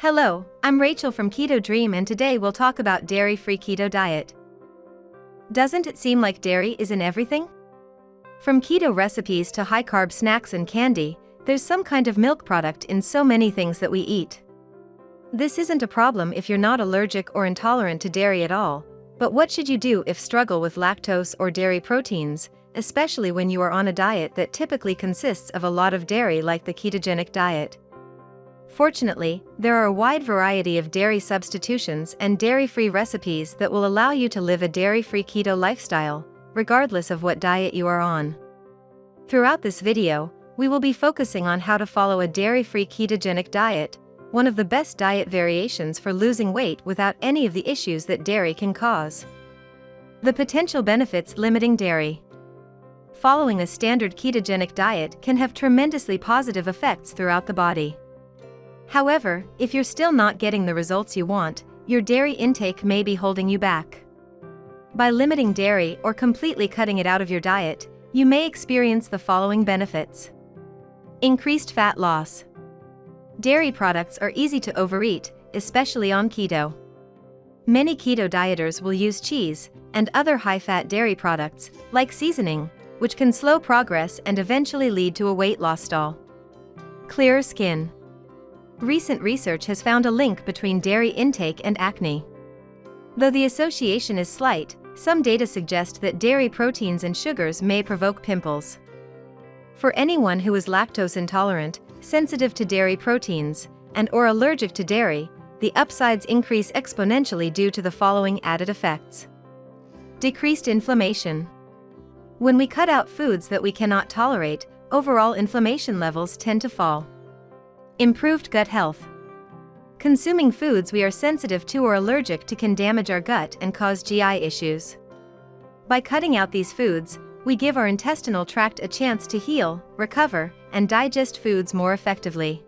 Hello, I'm Rachel from Keto Dream and today we'll talk about Dairy Free Keto Diet. Doesn't it seem like dairy is in everything? From keto recipes to high-carb snacks and candy, there's some kind of milk product in so many things that we eat. This isn't a problem if you're not allergic or intolerant to dairy at all, but what should you do if struggle with lactose or dairy proteins, especially when you are on a diet that typically consists of a lot of dairy like the ketogenic diet? Fortunately, there are a wide variety of dairy substitutions and dairy-free recipes that will allow you to live a dairy-free keto lifestyle, regardless of what diet you are on. Throughout this video, we will be focusing on how to follow a dairy-free ketogenic diet, one of the best diet variations for losing weight without any of the issues that dairy can cause. The potential benefits limiting dairy. Following a standard ketogenic diet can have tremendously positive effects throughout the body. However, if you're still not getting the results you want, your dairy intake may be holding you back. By limiting dairy or completely cutting it out of your diet, you may experience the following benefits. Increased fat loss. Dairy products are easy to overeat, especially on keto. Many keto dieters will use cheese and other high-fat dairy products, like seasoning, which can slow progress and eventually lead to a weight loss stall. Clearer skin. Recent research has found a link between dairy intake and acne. Though the association is slight, some data suggest that dairy proteins and sugars may provoke pimples. For anyone who is lactose intolerant, sensitive to dairy proteins, and/or allergic to dairy, the upsides increase exponentially due to the following added effects. Decreased inflammation. When we cut out foods that we cannot tolerate, overall inflammation levels tend to fall. Improved gut health. Consuming foods we are sensitive to or allergic to can damage our gut and cause GI issues. By cutting out these foods, we give our intestinal tract a chance to heal, recover, and digest foods more effectively.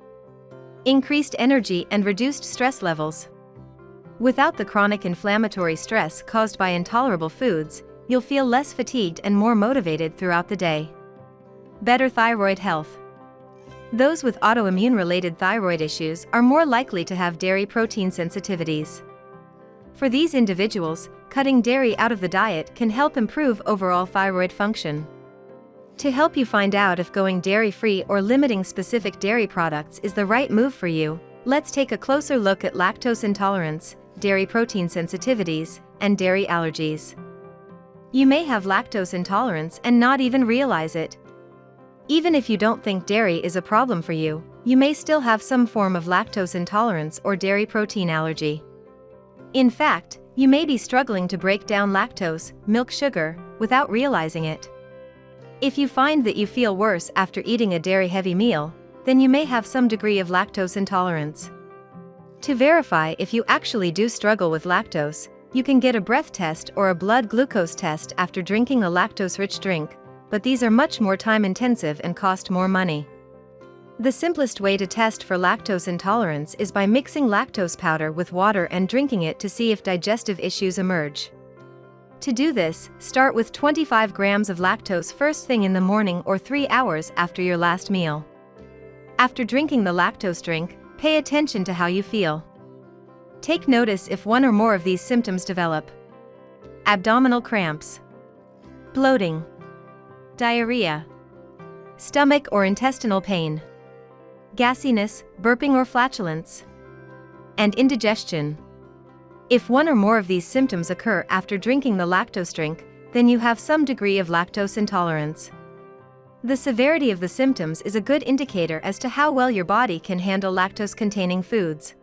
Increased energy and reduced stress levels. Without the chronic inflammatory stress caused by intolerable foods, you'll feel less fatigued and more motivated throughout the day. Better thyroid health. Those with autoimmune-related thyroid issues are more likely to have dairy protein sensitivities. For these individuals, cutting dairy out of the diet can help improve overall thyroid function. To help you find out if going dairy-free or limiting specific dairy products is the right move for you, let's take a closer look at lactose intolerance, dairy protein sensitivities, and dairy allergies. You may have lactose intolerance and not even realize it. Even if you don't think dairy is a problem for you, you may still have some form of lactose intolerance or dairy protein allergy. In fact, you may be struggling to break down lactose, milk sugar, without realizing it. If you find that you feel worse after eating a dairy-heavy meal, then you may have some degree of lactose intolerance. To verify if you actually do struggle with lactose, you can get a breath test or a blood glucose test after drinking a lactose-rich drink, but these are much more time-intensive and cost more money. The simplest way to test for lactose intolerance is by mixing lactose powder with water and drinking it to see if digestive issues emerge. To do this, start with 25 grams of lactose first thing in the morning or 3 hours after your last meal. After drinking the lactose drink, pay attention to how you feel. Take notice if one or more of these symptoms develop. Abdominal cramps, bloating, diarrhea, stomach or intestinal pain, gassiness, burping or flatulence, and indigestion. If one or more of these symptoms occur after drinking the lactose drink, then you have some degree of lactose intolerance. The severity of the symptoms is a good indicator as to how well your body can handle lactose-containing foods.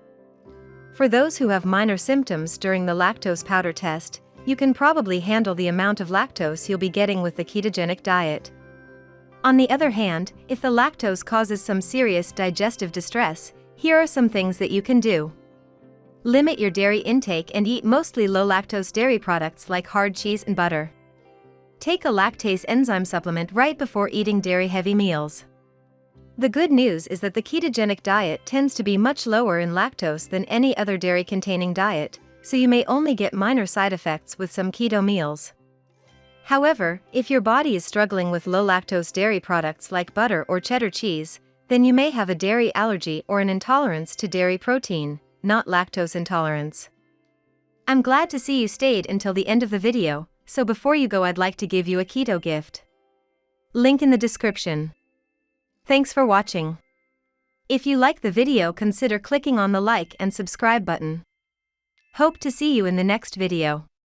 For those who have minor symptoms during the lactose powder test, you can probably handle the amount of lactose you'll be getting with the ketogenic diet. On the other hand, if the lactose causes some serious digestive distress, here are some things that you can do. Limit your dairy intake and eat mostly low-lactose dairy products like hard cheese and butter. Take a lactase enzyme supplement right before eating dairy-heavy meals. The good news is that the ketogenic diet tends to be much lower in lactose than any other dairy-containing diet, so you may only get minor side effects with some keto meals. However, if your body is struggling with low-lactose dairy products like butter or cheddar cheese, then you may have a dairy allergy or an intolerance to dairy protein, not lactose intolerance. I'm glad to see you stayed until the end of the video, so before you go I'd like to give you a keto gift. Link in the description. Thanks for watching. If you like the video, consider clicking on the like and subscribe button. Hope to see you in the next video.